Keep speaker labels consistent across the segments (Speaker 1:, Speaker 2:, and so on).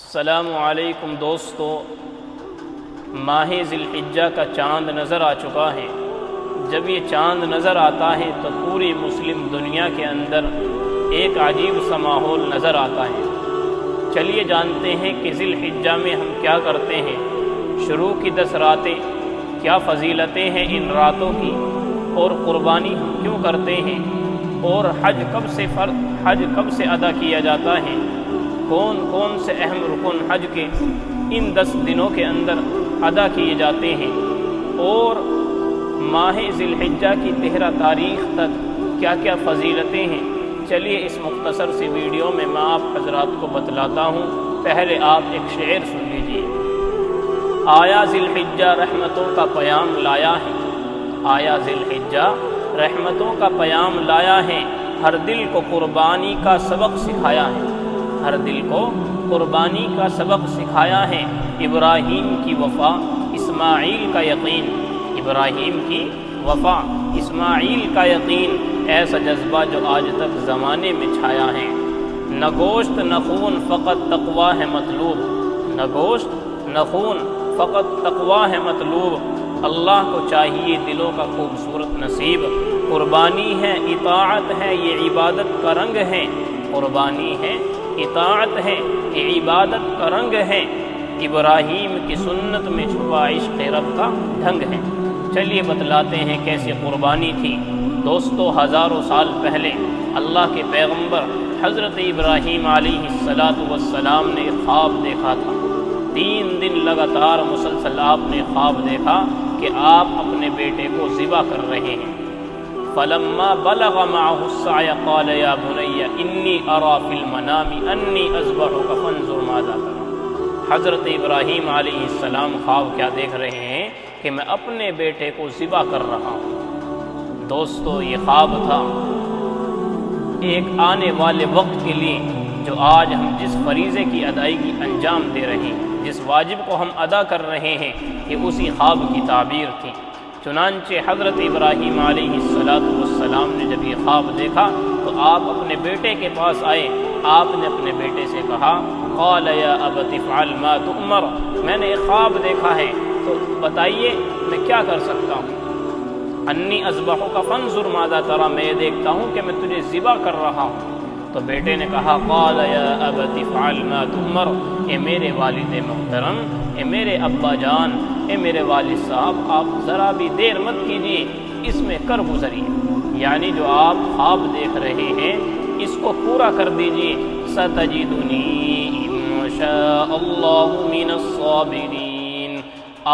Speaker 1: السلام علیکم دوستو، ماہ ذی الحجہ کا چاند نظر آ چکا ہے۔ جب یہ چاند نظر آتا ہے تو پوری مسلم دنیا کے اندر ایک عجیب سا ماحول نظر آتا ہے۔ چلیے جانتے ہیں کہ ذی الحجہ میں ہم کیا کرتے ہیں، شروع کی 10 راتیں کیا فضیلتیں ہیں ان راتوں کی، اور قربانی ہم کیوں کرتے ہیں، اور حج کب سے ادا کیا جاتا ہے، کون کون سے اہم رکن حج کے ان 10 دنوں کے اندر ادا کیے جاتے ہیں، اور ماہ ذی الحجہ کی 13 تاریخ تک کیا کیا فضیلتیں ہیں۔ چلیے اس مختصر سی ویڈیو میں آپ حضرات کو بتلاتا ہوں۔ پہلے آپ ایک شعر سن لیجیے۔ آیا ذی الحجہ رحمتوں کا پیام لایا ہے، آیا ذی الحجہ رحمتوں کا پیام لایا ہے، ہر دل کو قربانی کا سبق سکھایا ہے، ہر دل کو قربانی کا سبق سکھایا ہے۔ ابراہیم کی وفا اسماعیل کا یقین، ابراہیم کی وفا اسماعیل کا یقین، ایسا جذبہ جو آج تک زمانے میں چھایا ہے۔ نہ گوشت نہ خون فقط تقویٰ ہے مطلوب، نہ گوشت نہ خون فقط تقویٰ ہے مطلوب، اللہ کو چاہیے دلوں کا خوبصورت نصیب، قربانی ہے اطاعت ہے یہ عبادت کا رنگ ہے، قربانی ہے اطاعت ہے یہ عبادت کا رنگ ہے، ابراہیم کی سنت میں چھپا عشق رب کا ڈھنگ ہے۔ چلیے بتلاتے ہیں کیسے قربانی تھی۔ دوستو، ہزاروں سال پہلے اللہ کے پیغمبر حضرت ابراہیم علیہ السلام نے خواب دیکھا تھا۔ 3 دن لگاتار مسلسل آپ نے خواب دیکھا کہ آپ اپنے بیٹے کو ذبح کر رہے ہیں۔ فلما بلغ معه السعي قال يا بني انی ارى في المنام انی اذبحك فانظر ماذا ترى۔ حضرت ابراہیم علیہ السلام خواب کیا دیکھ رہے ہیں کہ میں اپنے بیٹے کو ذبح کر رہا ہوں۔ دوستو، یہ خواب تھا ایک آنے والے وقت کے لیے، جو آج ہم جس فریضے کی ادائیگی انجام دے رہے ہیں، جس واجب کو ہم ادا کر رہے ہیں، یہ اسی خواب کی تعبیر تھی۔ چنانچہ حضرت ابراہیم علیہ السلام نے جب یہ خواب دیکھا تو آپ اپنے بیٹے کے پاس آئے۔ آپ نے اپنے بیٹے سے کہا، قال یا ابت افعل ما تؤمر، میں نے ایک خواب دیکھا ہے تو بتائیے میں کیا کر سکتا ہوں۔ انی اذبحک فانظر ماذا تری، میں یہ دیکھتا ہوں کہ میں تجھے ذبح کر رہا ہوں۔ تو بیٹے نے کہا، قال یا ابت افعل ما تؤمر، اے میرے والد محترم، اے میرے ابا جان، اے میرے والد صاحب، آپ ذرا بھی دیر مت کیجیے، اس میں کر گزریے، یعنی جو آپ خواب دیکھ رہے ہیں اس کو پورا کر دیجیے۔ ستجدنی ان شاء اللہ من الصابرین،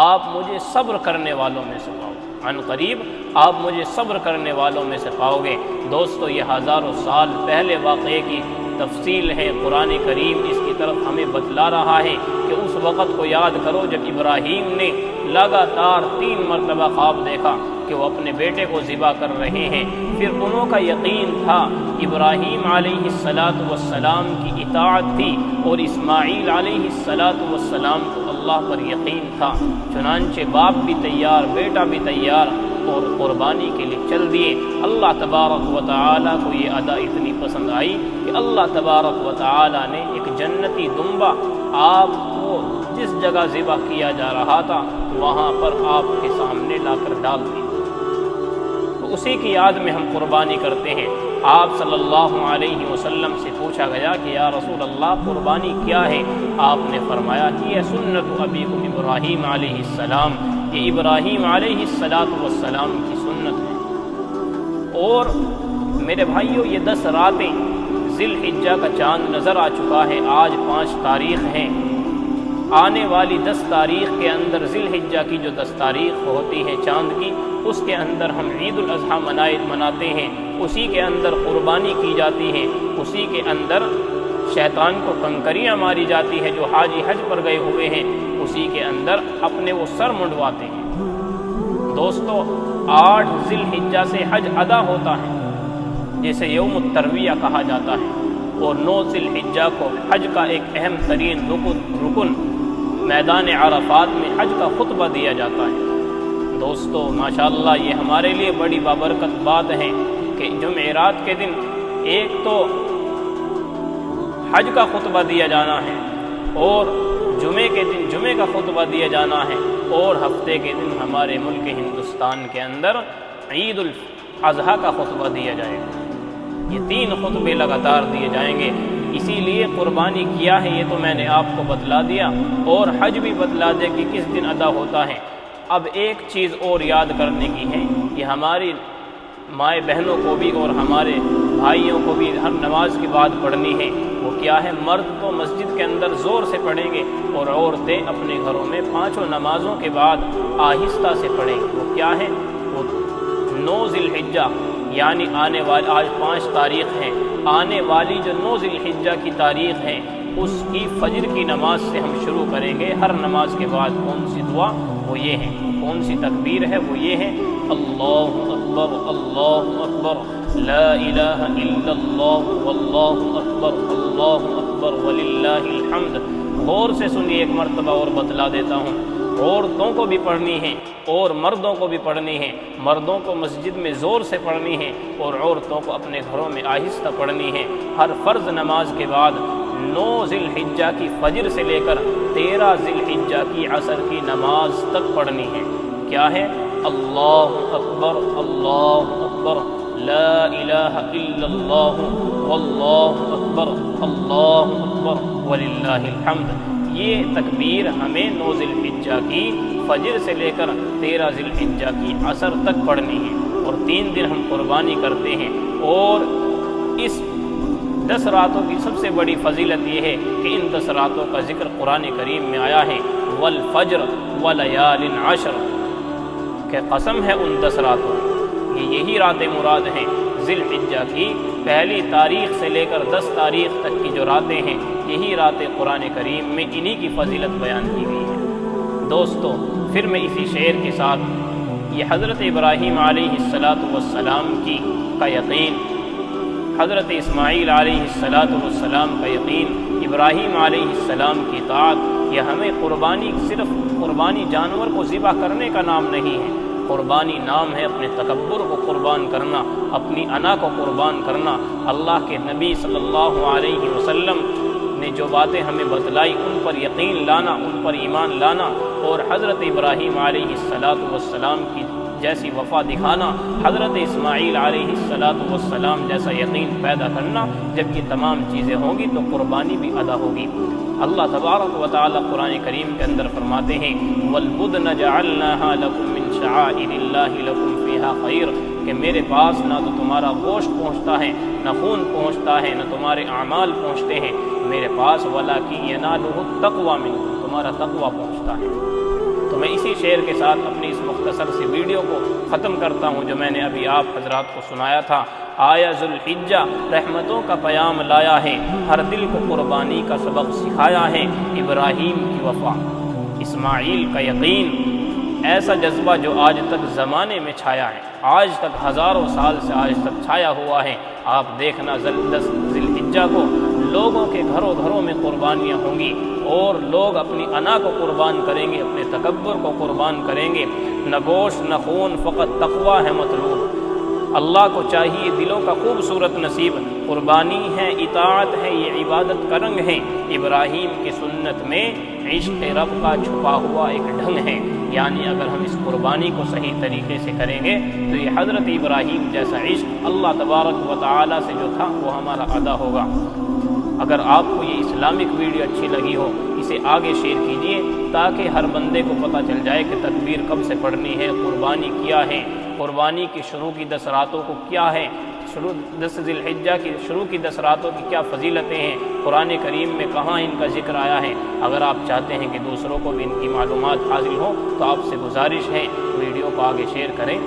Speaker 1: آپ مجھے صبر کرنے والوں میں سے پاؤ گے، عن قریب آپ مجھے صبر کرنے والوں میں سے پاؤ گے۔ دوستو، یہ ہزاروں سال پہلے واقعے کی تفصیل ہے۔ قرآن کریم اس کی طرف ہمیں بتلا رہا ہے کہ اس وقت کو یاد کرو جب ابراہیم نے لگاتار 3 مرتبہ خواب دیکھا کہ وہ اپنے بیٹے کو ذبح کر رہے ہیں۔ پھر انہوں کا یقین تھا، ابراہیم علیہ السلام کی اطاعت تھی، اور اسماعیل علیہ السلام کو اللہ پر یقین تھا۔ چنانچہ باپ بھی تیار، بیٹا بھی تیار، اور قربانی کے لیے چل دیے۔ اللہ تبارک و تعالیٰ کو یہ ادا اتنی پسند آئی کہ اللہ تبارک و تعالیٰ نے ایک جنتی دمبا آپ کو جس جگہ ذبح کیا جا رہا تھا وہاں پر آپ کے سامنے لا کر ڈال دی۔ تو اسی کی یاد میں ہم قربانی کرتے ہیں۔ آپ صلی اللہ علیہ وسلم سے پوچھا گیا کہ یا رسول اللہ، قربانی کیا ہے؟ آپ نے فرمایا کہ یہ سنت ابیکم ابراہیم علیہ السلام، یہ ابراہیم علیہ السلام کی سنت ہے۔ اور میرے بھائیو، یہ 10 راتیں ذی الحجہ کا چاند نظر آ چکا ہے۔ آج 5 تاریخ ہیں۔ آنے والی 10 تاریخ کے اندر، ذی الحجہ کی جو 10 تاریخ ہوتی ہے چاند کی، اس کے اندر ہم عید الاضحیٰ مناتے ہیں، اسی کے اندر قربانی کی جاتی ہے، اسی کے اندر شیطان کو کنکریاں ماری جاتی ہے جو حاجی حج پر گئے ہوئے ہیں، اسی کے اندر اپنے وہ سر منڈواتے ہیں۔ دوستو، 8 ذی الحجہ سے حج ادا ہوتا ہے، جسے یوم الترویہ کہا جاتا ہے، اور 9 ذی الحجہ کو حج کا ایک اہم ترین رکن میدان عرفات میں حج کا خطبہ دیا جاتا ہے۔ دوستو، ماشاءاللہ یہ ہمارے لیے بڑی بابرکت بات ہے کہ جمعرات کے دن ایک تو حج کا خطبہ دیا جانا ہے، اور جمعے کے دن جمعے کا خطبہ دیا جانا ہے، اور ہفتے کے دن ہمارے ملک ہندوستان کے اندر عید الاضحیٰ کا خطبہ دیا جائے گا۔ یہ 3 خطبے لگاتار دیے جائیں گے۔ اسی لیے قربانی کیا ہے یہ تو میں نے آپ کو بتلا دیا، اور حج بھی بتلا دیا کہ کس دن ادا ہوتا ہے۔ اب ایک چیز اور یاد کرنے کی ہے، یہ ہماری مائیں بہنوں کو بھی اور ہمارے بھائیوں کو بھی ہر نماز کے بعد پڑھنی ہے۔ وہ کیا ہے؟ مرد تو مسجد کے اندر زور سے پڑھیں گے، اور عورتیں اپنے گھروں میں 5 نمازوں کے بعد آہستہ سے پڑھیں گے۔ وہ کیا ہے؟ وہ 9 ذی الحجہ، یعنی آنے والی آج 5 تاریخ ہیں، آنے والی جو 9 ذی الحجہ کی تاریخ ہے اس کی فجر کی نماز سے ہم شروع کریں گے۔ ہر نماز کے بعد کون سی دعا؟ وہ یہ ہے، کون سی تکبیر ہے؟ وہ یہ ہے، اللہ اکبر اللہ اکبر لا الہ الا اللہ واللہ اکبر اللہ اکبر وللہ الحمد۔ غور سے سنیے، ایک مرتبہ اور بتلا دیتا ہوں۔ عورتوں کو بھی پڑھنی ہے اور مردوں کو بھی پڑھنی ہے۔ مردوں کو مسجد میں زور سے پڑھنی ہے، اور عورتوں کو اپنے گھروں میں آہستہ پڑھنی ہے۔ ہر فرض نماز کے بعد 9 ذی الحجہ کی فجر سے لے کر 13 ذی الحجہ کی عصر کی نماز تک پڑھنی ہے۔ کیا ہے؟ اللہ اکبر لا الہ الا اللہ واللہ اکبر اللہ اکبر وللہ الحمد۔ یہ تکبیر ہمیں 9 ذی الحجہ کی فجر سے لے کر 13 ذی الحجہ کی عصر تک پڑھنی ہے، اور 3 دن ہم قربانی کرتے ہیں۔ اور اس 10 راتوں کی سب سے بڑی فضیلت یہ ہے کہ ان 10 راتوں کا ذکر قرآن کریم میں آیا ہے، والفجر ولیال عشر، کہ قسم ہے ان 10 راتوں کی۔ یہی راتیں مراد ہیں، ذی الحجہ کی پہلی تاریخ سے لے کر 10 تاریخ تک کی جو راتیں ہیں، یہی راتیں قرآن کریم میں انہی کی فضیلت بیان کی گئی ہے۔ دوستو، پھر میں اسی شعر کے ساتھ یہ حضرت ابراہیم علیہ السلام کی کا یقین، حضرت اسماعیل علیہ السلام کا یقین، ابراہیم علیہ السلام کی اطاعت، یہ ہمیں قربانی صرف قربانی جانور کو ذبح کرنے کا نام نہیں ہے۔ قربانی نام ہے اپنے تکبر کو قربان کرنا، اپنی انا کو قربان کرنا۔ اللہ کے نبی صلی اللہ علیہ وسلم نے جو باتیں ہمیں بتلائی ان پر یقین لانا، ان پر ایمان لانا، اور حضرت ابراہیم علیہ السلام کی جیسی وفا دکھانا، حضرت اسماعیل علیہ السلام جیسا یقین پیدا کرنا۔ جب یہ تمام چیزیں ہوں گی تو قربانی بھی ادا ہوگی۔ اللہ تبارک و تعالی قرآن کریم کے اندر فرماتے ہیں، وَالْبُدْنَ جَعَلْنَاهَا لَكُم مِّن شَعَائِرِ اللَّهِ لَكُم فِيهَا خَيْرٌ، کہ میرے پاس نہ تو تمہارا گوشت پہنچتا ہے، نہ خون پہنچتا ہے، نہ تمہارے اعمال پہنچتے ہیں میرے پاس، وَلَٰكِن يَنَالُهُ التَّقْوَىٰ مِنكُم، تمہارا تقویٰ پہنچتا ہے۔ تو میں اسی شعر کے ساتھ اپنی اس مختصر سی ویڈیو کو ختم کرتا ہوں جو میں نے ابھی آپ حضرات کو سنایا تھا۔ آیا ذو الحجہ رحمتوں کا پیام لایا ہے، ہر دل کو قربانی کا سبق سکھایا ہے۔ ابراہیم کی وفا، اسماعیل کا یقین، ایسا جذبہ جو آج تک زمانے میں چھایا ہے، آج تک ہزاروں سال سے آج تک چھایا ہوا ہے۔ آپ دیکھنا 10 ذی الحجہ کو لوگوں کے گھروں میں قربانیاں ہوں گی، اور لوگ اپنی انا کو قربان کریں گے، اپنے تکبر کو قربان کریں گے۔ نہ گوشت نہ خون، فقط تقویٰ ہے مطلوب۔ اللہ کو چاہیے دلوں کا خوبصورت نصیب، قربانی ہے، اطاعت ہے، یہ عبادت کا رنگ ہے۔ ابراہیم کی سنت میں عشق رب کا چھپا ہوا ایک ڈھنگ ہے، یعنی اگر ہم اس قربانی کو صحیح طریقے سے کریں گے تو یہ حضرت ابراہیم جیسا عشق اللہ تبارک و تعالی سے جو تھا وہ ہمارا ادا ہوگا۔ اگر آپ کو یہ اسلامک ویڈیو اچھی لگی ہو، اسے آگے شیئر کیجئے تاکہ ہر بندے کو پتہ چل جائے کہ تکبیر کب سے پڑھنی ہے، قربانی کیا ہے، قربانی کی شروع کی 10 راتوں کو کیا ہے، 10 ذی الحجہ کی شروع کی 10 راتوں کی کیا فضیلتیں ہیں، قرآن کریم میں کہاں ان کا ذکر آیا ہے۔ اگر آپ چاہتے ہیں کہ دوسروں کو بھی ان کی معلومات حاصل ہوں تو آپ سے گزارش ہے ویڈیو کو آگے شیئر کریں۔